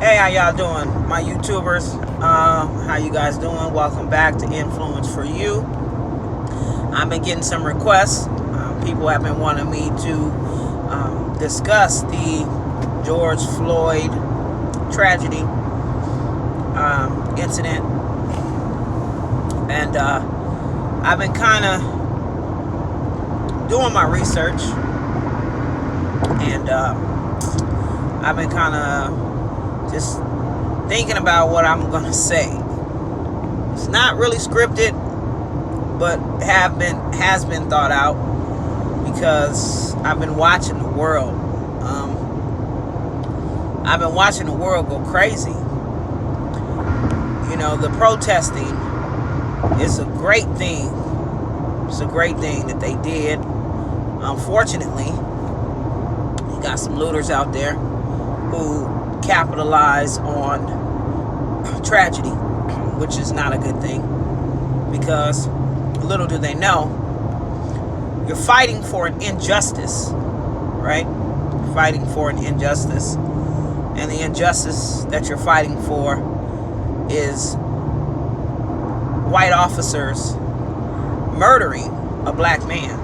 Hey, how y'all doing? My YouTubers, how you guys doing? Welcome back to Influence for You. I've been getting some requests. People have been wanting me to discuss the George Floyd tragedy incident. And I've been kind of doing my research. And I've been kind of just thinking about what I'm gonna say. It's not really scripted, but has been thought out because I've been watching the world. I've been watching the world go crazy. You know, the protesting is a great thing. It's a great thing that they did. Unfortunately, you got some looters out there who capitalize on tragedy, which is not a good thing, because little do they know, you're fighting for an injustice, right? You're fighting for an injustice, and the injustice that you're fighting for is white officers murdering a black man,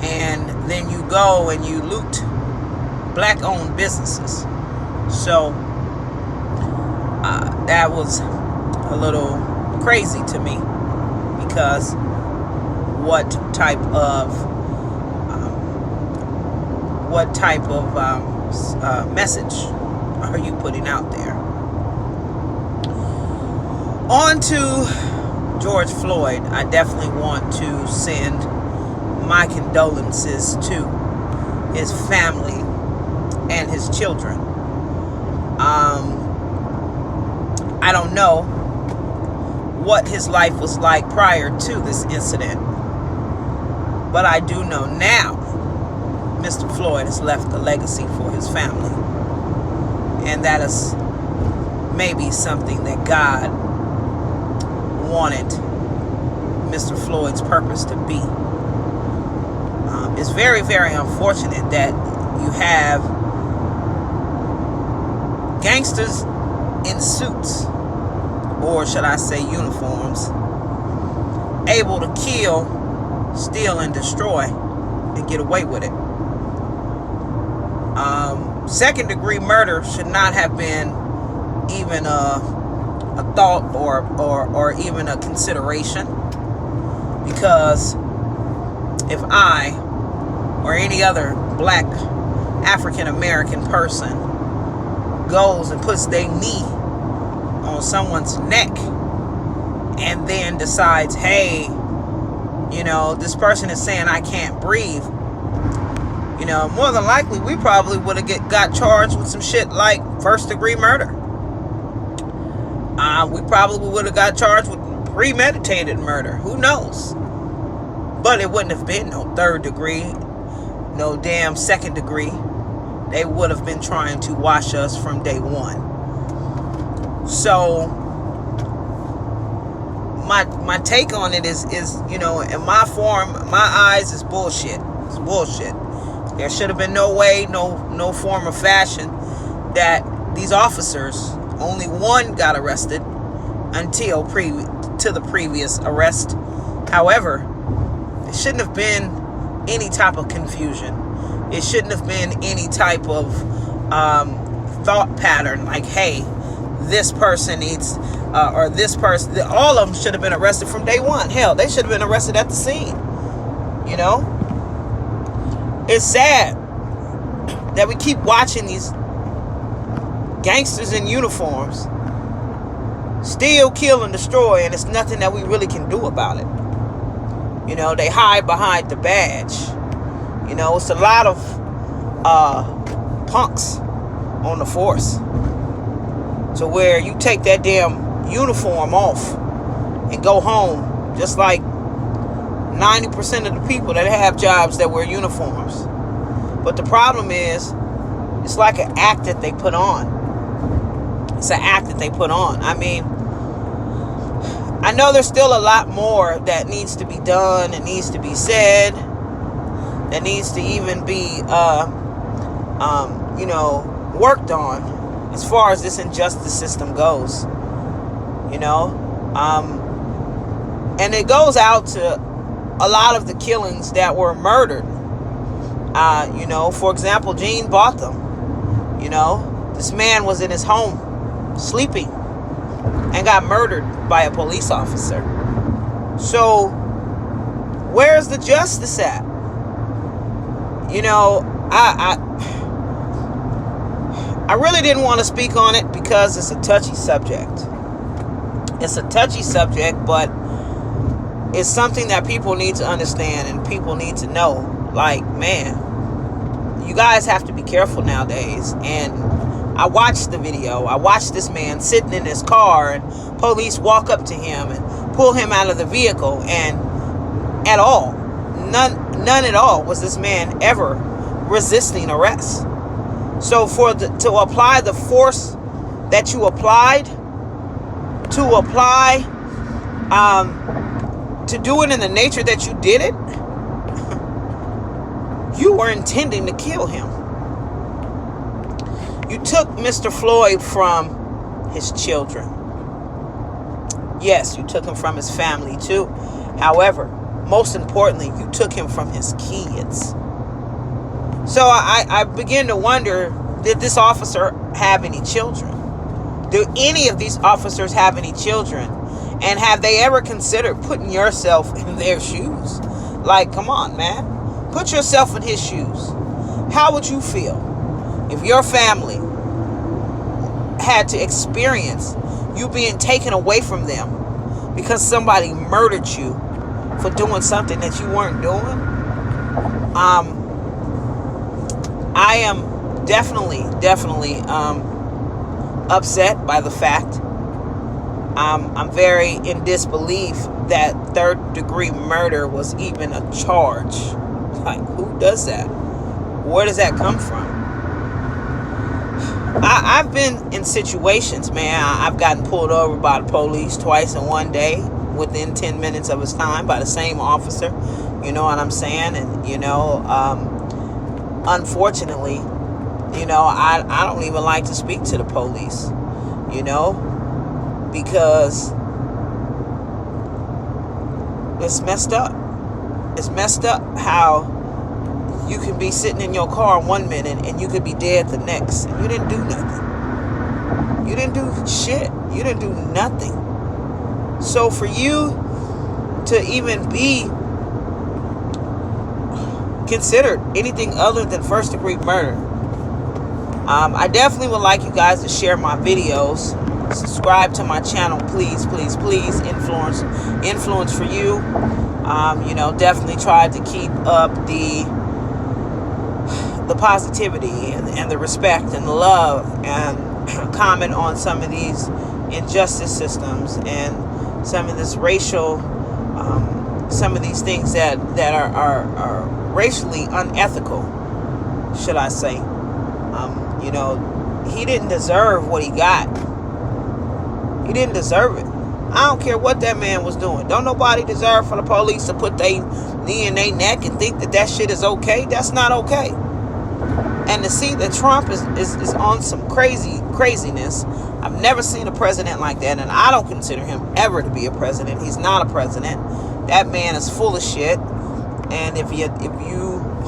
and then you go and you loot black-owned businesses. So that was a little crazy to me, because what type of message are you putting out there? On to George Floyd. I definitely want to send my condolences to his family and his children. I don't know what his life was like prior to this incident, but I do know now Mr. Floyd has left a legacy for his family, and that is maybe something that God wanted Mr. Floyd's purpose to be. It's very, very unfortunate that you have gangsters in suits, or should I say uniforms, able to kill, steal, and destroy and get away with it. Second degree murder should not have been even a thought or even a consideration, because if I or any other black African American person goes and puts their knee on someone's neck and then decides, hey, you know, this person is saying I can't breathe, you know, more than likely we probably would have got charged with some shit like first degree murder. We probably would have got charged with premeditated murder. Who knows? But it wouldn't have been no third degree, no damn second degree. They would have been trying to wash us from day one. So my take on it is you know, in my eyes, is bullshit. It's bullshit. There should have been no way, no form of fashion that these officers, only one got arrested until to the previous arrest. However, it shouldn't have been any type of confusion. It shouldn't have been any type of thought pattern like, hey, this person needs, or this person, all of them should have been arrested from day one. Hell, they should have been arrested at the scene. You know? It's sad that we keep watching these gangsters in uniforms steal, kill, and destroy, and it's nothing that we really can do about it. You know, they hide behind the badge. You know, it's a lot of punks on the force, to where you take that damn uniform off and go home, just like 90% of the people that have jobs that wear uniforms. But the problem is, it's like an act that they put on. It's an act that they put on. I mean, I know there's still a lot more that needs to be done, and needs to be said, that needs to even be, worked on, as far as this injustice system goes, you know. And it goes out to a lot of the killings that were murdered. You know, for example, Gene Botham. You know, this man was in his home sleeping and got murdered by a police officer. So where's the justice at? You know, I really didn't want to speak on it because it's a touchy subject. It's a touchy subject, but it's something that people need to understand and people need to know. Like, man, you guys have to be careful nowadays. And I watched the video. I watched this man sitting in his car and police walk up to him and pull him out of the vehicle. And at all, none at all was this man ever resisting arrest. So to apply the force that you applied, to do it in the nature that you did it, you were intending to kill him. You took Mr. Floyd from his children. Yes, you took him from his family too. However, most importantly, you took him from his kids. So I begin to wonder, did this officer have any children? Do any of these officers have any children? And have they ever considered putting yourself in their shoes? Like, come on, man. Put yourself in his shoes. How would you feel if your family had to experience you being taken away from them because somebody murdered you for doing something that you weren't doing? I am definitely upset by the fact. I'm very in disbelief that third-degree murder was even a charge. Like, who does that? Where does that come from? I've been in situations, man. I've gotten pulled over by the police twice in one day within 10 minutes of his time by the same officer. You know what I'm saying? And, you know, unfortunately, you know, I don't even like to speak to the police, you know, because it's messed up. It's messed up how you can be sitting in your car 1 minute and you could be dead the next. And you didn't do nothing. You didn't do shit. You didn't do nothing. So for you to even be considered anything other than first-degree murder, I definitely would like you guys to share my videos. Subscribe to my channel, please, please, please. Influence for you. You know, definitely try to keep up the positivity and the respect and the love, and comment on some of these injustice systems and some of this racial, some of these things that are racially unethical, should I say. You know, he didn't deserve what he got. He didn't deserve it. I don't care what that man was doing. Don't nobody deserve for the police to put their knee in their neck and think that shit is okay. That's not okay. And to see that Trump is on some craziness. I've never seen a president like that, and I don't consider him ever to be a president. He's not a president. That man is full of shit. And if you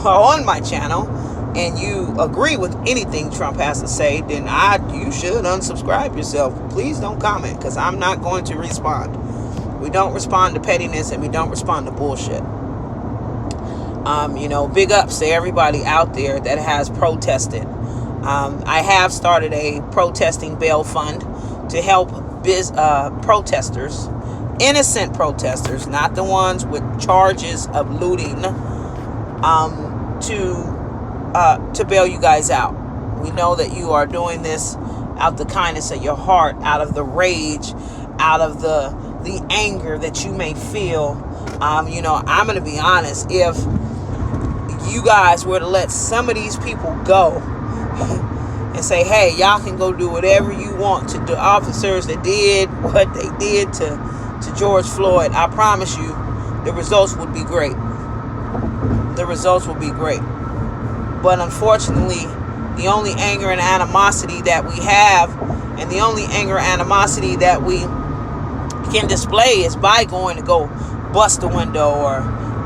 are on my channel and you agree with anything Trump has to say, then you should unsubscribe yourself. Please don't comment, because I'm not going to respond. We don't respond to pettiness, and we don't respond to bullshit. You know, big ups to everybody out there that has protested. I have started a protesting bail fund to help protesters, innocent protesters, not the ones with charges of looting, to bail you guys out. We know that you are doing this out the kindness of your heart, out of the rage, out of the anger that you may feel. You know, I'm going to be honest. If you guys were to let some of these people go and say, hey, y'all can go do whatever you want to the officers that did what they did to George Floyd, I promise you the results would be great. The results would be great. But unfortunately, The only anger and animosity that we have, and the only anger and animosity that we can display, is by going to go bust a window or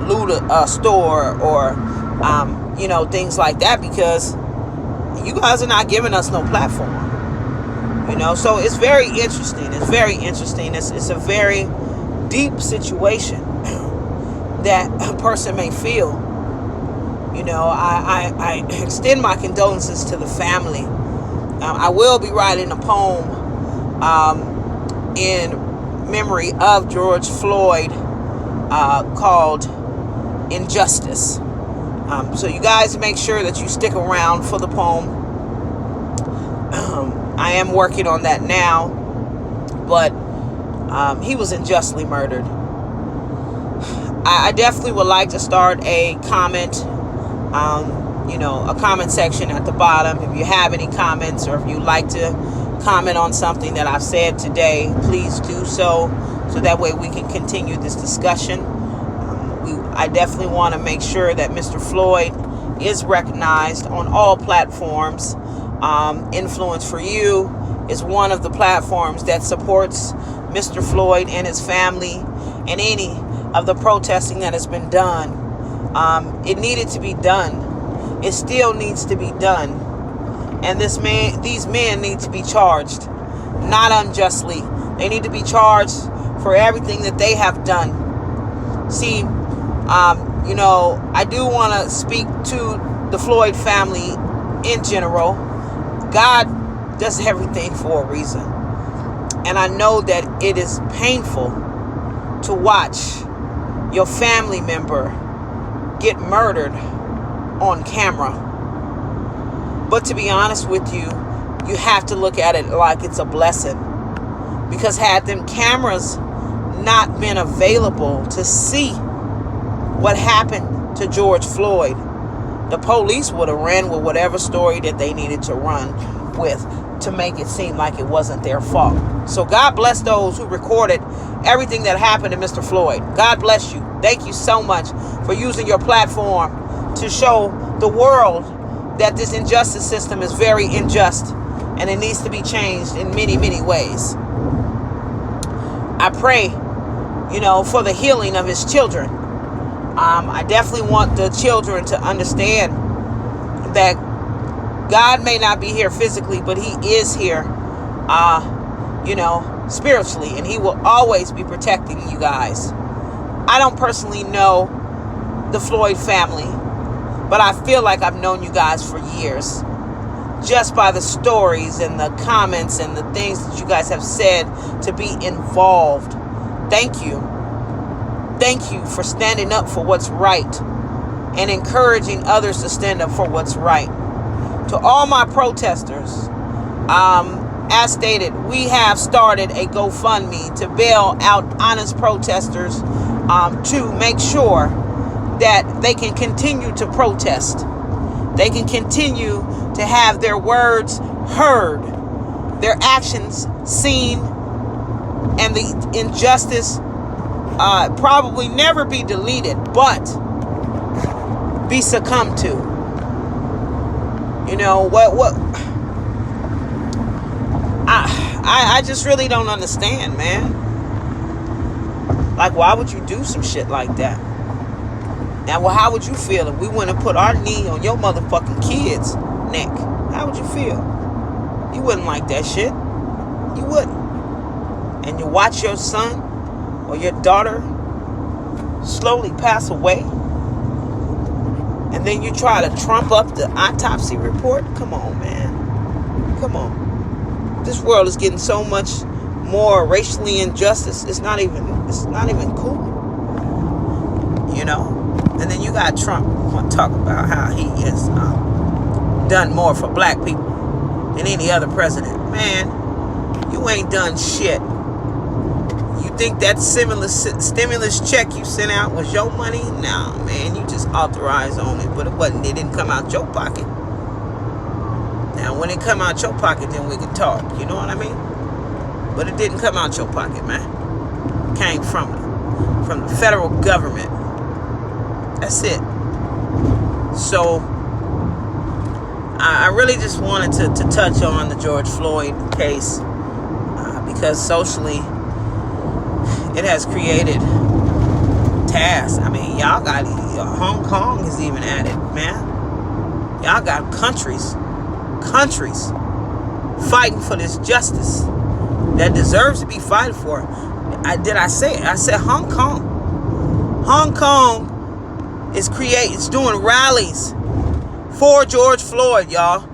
loot a store or things like that, because you guys are not giving us no platform. So it's very interesting. It's a very deep situation that a person may feel. I extend my condolences to the family. I will be writing a poem in memory of George Floyd called Injustice. So you guys make sure that you stick around for the poem. I am working on that now, but he was unjustly murdered. I definitely would like to start a comment, a comment section at the bottom. If you have any comments, or if you'd like to comment on something that I've said today, please do so that way we can continue this discussion. I definitely want to make sure that Mr. Floyd is recognized on all platforms. Influence for You is one of the platforms that supports Mr. Floyd and his family and any of the protesting that has been done. It needed to be done. It still needs to be done. And these men need to be charged, not unjustly. They need to be charged for everything that they have done. See, I do want to speak to the Floyd family in general. God does everything for a reason. And I know that it is painful to watch your family member get murdered on camera. But to be honest with you, you have to look at it like it's a blessing. Because had them cameras not been available to see what happened to George Floyd, the police would have ran with whatever story that they needed to run with to make it seem like it wasn't their fault. So God bless those who recorded everything that happened to Mr. Floyd. God bless you. Thank you so much for using your platform to show the world that this injustice system is very unjust and it needs to be changed in many, many ways. I pray, for the healing of his children. I definitely want the children to understand that God may not be here physically, but he is here, spiritually, and he will always be protecting you guys. I don't personally know the Floyd family, but I feel like I've known you guys for years, just by the stories and the comments and the things that you guys have said to be involved. Thank you. Thank you for standing up for what's right and encouraging others to stand up for what's right. To all my protesters, as stated, we have started a GoFundMe to bail out honest protesters, to make sure that they can continue to protest. They can continue to have their words heard, their actions seen, and the injustice probably never be deleted, but be succumbed to. What I just really don't understand, man. Like, why would you do some shit like that? Now, well, how would you feel if we went and put our knee on your motherfucking kid's neck? How would you feel? You wouldn't like that shit. You wouldn't. And you watch your son or your daughter slowly pass away, and then you try to trump up the autopsy report? Come on, man. Come on. This world is getting so much more racially injustice. It's not even cool. And then you got Trump want to talk about how he has done more for black people than any other president. Man, you ain't done shit. You think that stimulus check you sent out was your money? No, man, you just authorized on it, but it wasn't. It didn't come out your pocket. Now, when it come out your pocket, then we can talk. You know what I mean? But it didn't come out your pocket, man. It came from the federal government. That's it. So, I really just wanted to touch on the George Floyd case because socially it has created tasks. I mean, y'all got Hong Kong is even at it, man. Y'all got countries fighting for this justice that deserves to be fighting for. I say it? I said Hong Kong. Hong Kong is doing rallies for George Floyd, y'all.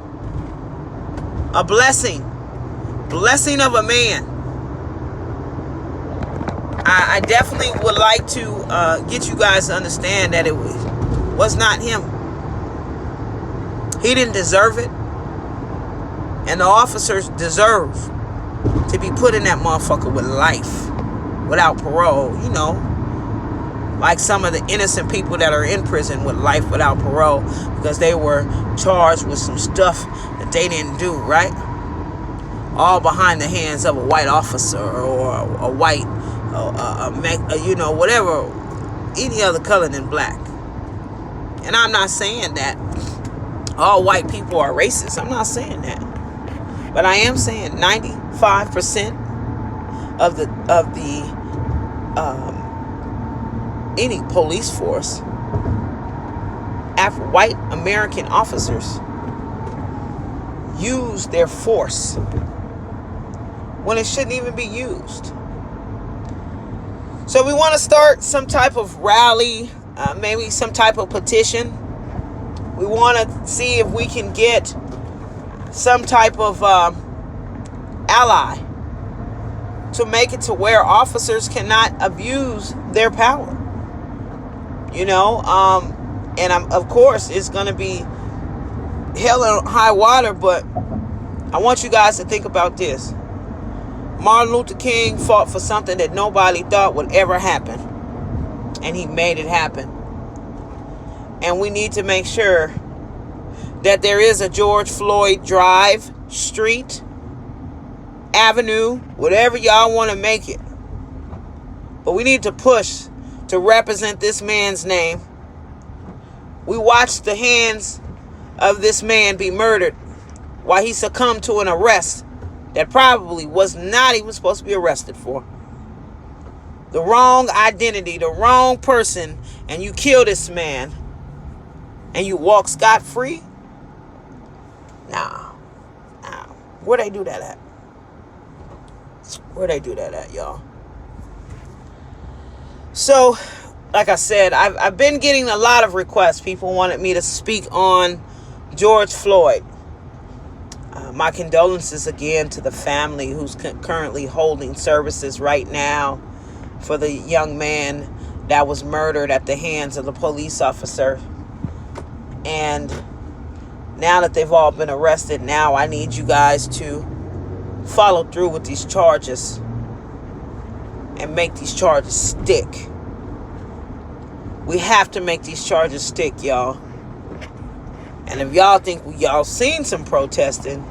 A blessing of a man. I definitely would like to get you guys to understand that it was not him. He didn't deserve it. And the officers deserve to be put in that motherfucker with life, without parole, you know. Like some of the innocent people that are in prison with life without parole because they were charged with some stuff that they didn't do, right? All behind the hands of a white officer or a white, you know, whatever, any other color than black. And I'm not saying that all white people are racist. I'm not saying that. But I am saying 95% of the any police force, white American officers use their force when it shouldn't even be used. So we want to start some type of rally, maybe some type of petition. We want to see if we can get some type of ally to make it to where officers cannot abuse their power. You know, and of course it's going to be hell and high water, but I want you guys to think about this. Martin Luther King fought for something that nobody thought would ever happen, and he made it happen. And we need to make sure that there is a George Floyd Drive, Street, Avenue, whatever y'all want to make it. But we need to push to represent this man's name. We watched the hands of this man be murdered while he succumbed to an arrest that probably was not even supposed to be arrested for. The wrong identity, the wrong person, and you kill this man and you walk scot-free? Nah. Where they do that at? Where they do that at, y'all? So, like I said, I've been getting a lot of requests. People wanted me to speak on George Floyd. My condolences again to the family who's currently holding services right now for the young man that was murdered at the hands of the police officer. And now that they've all been arrested, now I need you guys to follow through with these charges and make these charges stick. We have to make these charges stick, y'all. And if y'all think y'all seen some protesting,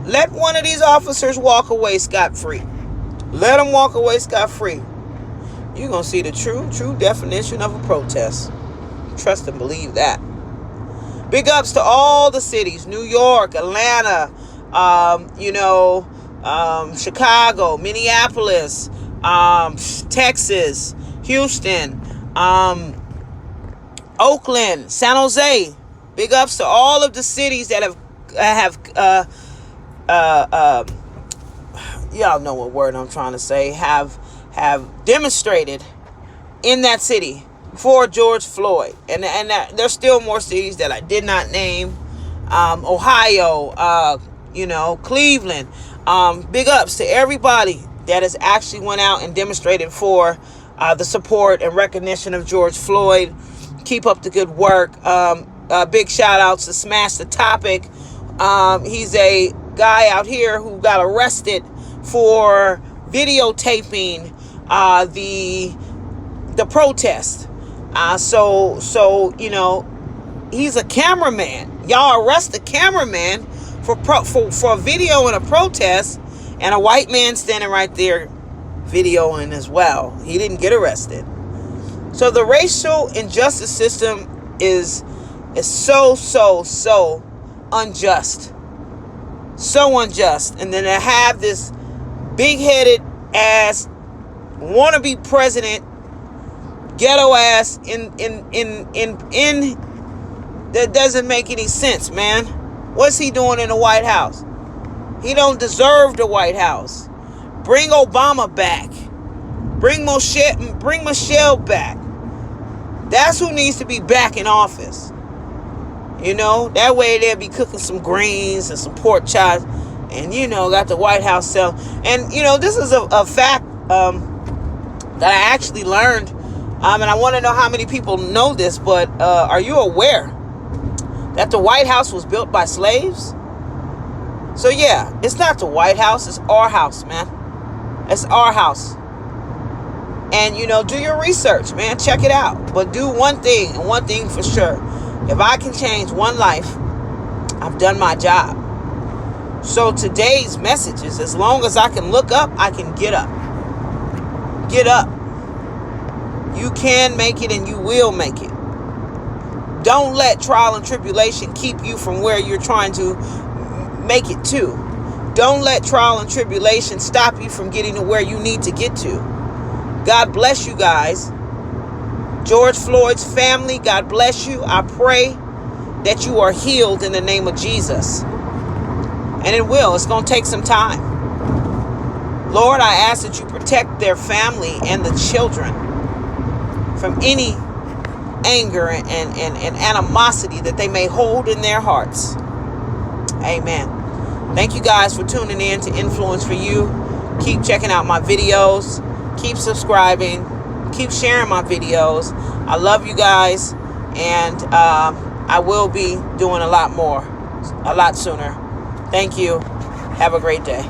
let one of these officers walk away scot-free. Let them walk away scot-free. You're going to see the true definition of a protest. Trust and believe that. Big ups to all the cities, New York, Atlanta, Chicago, Minneapolis, Texas, Houston, Oakland, San Jose. Big ups to all of the cities that have y'all know what word I'm trying to say, have demonstrated in that city for George Floyd. And there's still more cities that I did not name. Ohio, Cleveland. Big ups to everybody that has actually went out and demonstrated for the support and recognition of George Floyd. Keep up the good work. Big shout outs to Smash the Topic. He's a guy out here who got arrested for videotaping the protest. So he's a cameraman. Y'all arrest a cameraman for a video in a protest, and a white man standing right there videoing as well. He didn't get arrested. So the racial injustice system is so unjust. So unjust. And then to have this big-headed ass wannabe president, ghetto ass in that doesn't make any sense, man. What's he doing in the White House? He don't deserve the White House. Bring Obama back. Bring Michelle back. That's who needs to be back in office. You know, that way they'll be cooking some greens and some pork chops, and got the White House cell. And this is a fact that I actually learned, and I want to know how many people know this. But are you aware that the White House was built by slaves? So yeah, it's not the White House, it's our house, man. It's our house. And do your research, man. Check it out. But do one thing, and one thing for sure. If I can change one life, I've done my job. So today's message is, as long as I can look up, I can get up. Get up. You can make it, and you will make it. Don't let trial and tribulation keep you from where you're trying to make it to. Don't let trial and tribulation stop you from getting to where you need to get to. God bless you guys. George Floyd's family, God bless you. I pray that you are healed in the name of Jesus. And it will. It's going to take some time. Lord, I ask that you protect their family and the children from any anger and animosity that they may hold in their hearts. Amen. Thank you guys for tuning in to Influence for You. Keep checking out my videos. Keep subscribing. Keep sharing my videos. I love you guys. And I will be doing a lot more, a lot sooner. Thank you. Have a great day.